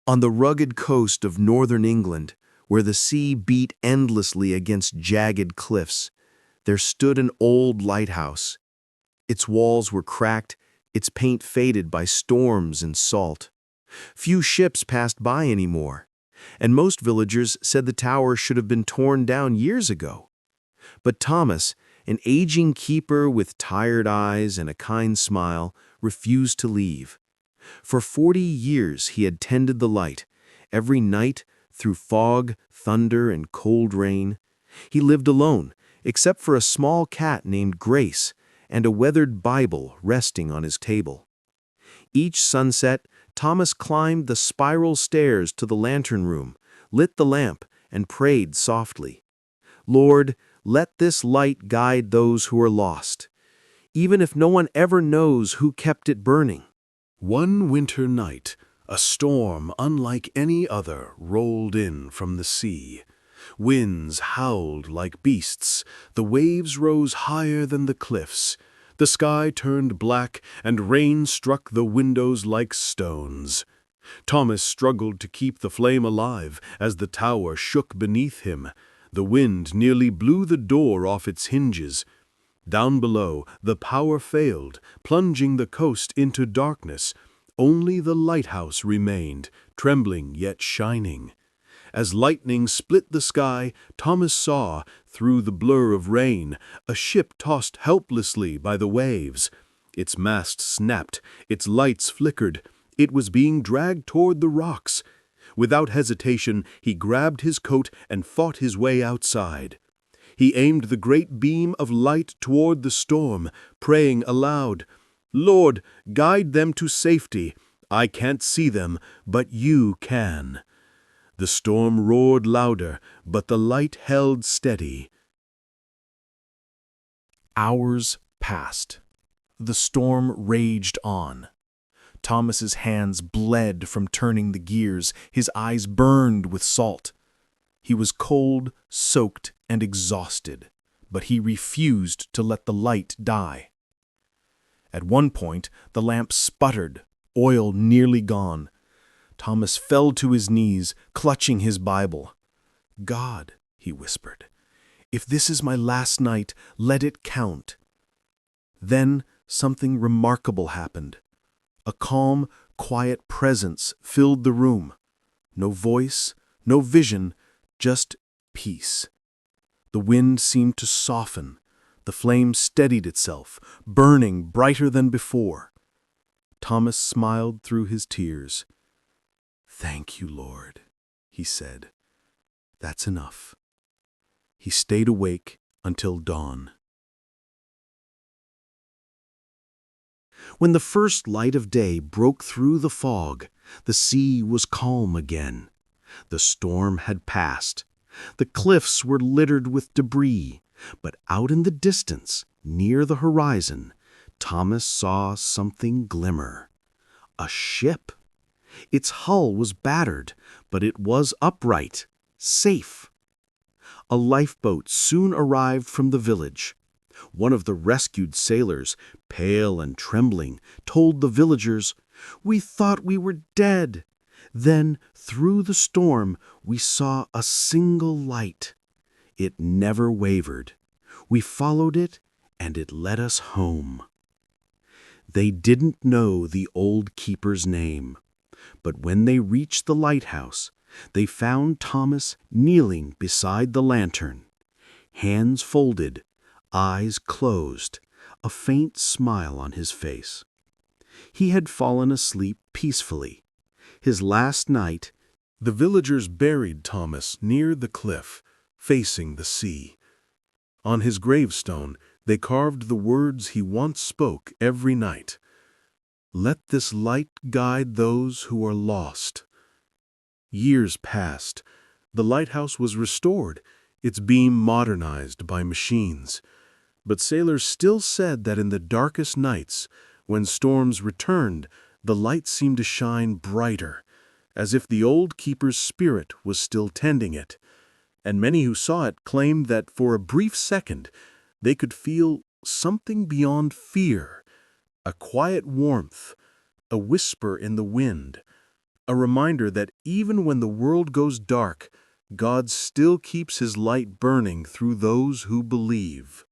On the rugged coast of northern England, where the sea beat endlessly against jagged cliffs, there stood an old lighthouse. Its walls were cracked, its paint faded by storms and salt. Few ships passed by anymore, and most villagers said the tower should have been torn down years ago. But Thomas, an aging keeper with tired eyes and a kind smile, refused to leave. For 40 years he had tended the light, every night through fog, thunder, and cold rain. He lived alone, except for a small cat named Grace and a weathered Bible resting on his table. Each sunset, Thomas climbed the spiral stairs to the lantern room, lit the lamp, and prayed softly. Lord, let this light guide those who are lost, even if no one ever knows who kept it burning. One winter night, a storm unlike any other rolled in from the sea. Winds howled like beasts, the waves rose higher than the cliffs. The sky turned black, and rain struck the windows like stones. Thomas struggled to keep the flame alive as the tower shook beneath him. The wind nearly blew the door off its hinges. Down below, the power failed, plunging the coast into darkness. Only the lighthouse remained, trembling yet shining. As lightning split the sky, Thomas saw, through the blur of rain, a ship tossed helplessly by the waves. Its mast snapped, its lights flickered. It was being dragged toward the rocks. Without hesitation, he grabbed his coat and fought his way outside. He aimed the great beam of light toward the storm, praying aloud, "Lord, guide them to safety. I can't see them, but you can." The storm roared louder, but the light held steady. Hours passed. The storm raged on. Thomas's hands bled from turning the gears, his eyes burned with salt. He was cold, soaked, and exhausted, but he refused to let the light die. At one point, the lamp sputtered, oil nearly gone. Thomas fell to his knees, clutching his Bible. "God," he whispered, "if this is my last night, let it count." Then something remarkable happened. A calm, quiet presence filled the room. No voice, no vision, just peace. The wind seemed to soften. The flame steadied itself, burning brighter than before. Thomas smiled through his tears. "Thank you, Lord," he said. "That's enough." He stayed awake until dawn. When the first light of day broke through the fog, the sea was calm again. The storm had passed. The cliffs were littered with debris, but out in the distance, near the horizon, Thomas saw something glimmer. A ship. Its hull was battered, but it was upright, safe. A lifeboat soon arrived from the village. One of the rescued sailors, pale and trembling, told the villagers, "We thought we were dead." Then, through the storm, we saw a single light. It never wavered. We followed it, and it led us home. They didn't know the old keeper's name, but when they reached the lighthouse, they found Thomas kneeling beside the lantern, hands folded, eyes closed, a faint smile on his face. He had fallen asleep peacefully. His last night. The villagers buried Thomas near the cliff, facing the sea. On his gravestone, they carved the words he once spoke every night. "Let this light guide those who are lost." Years passed. The lighthouse was restored, its beam modernized by machines. But sailors still said that in the darkest nights, when storms returned, the light seemed to shine brighter, as if the old keeper's spirit was still tending it. And many who saw it claimed that for a brief second they could feel something beyond fear, a quiet warmth, a whisper in the wind, A reminder that even when the world goes dark, God still keeps His light burning through those who believe.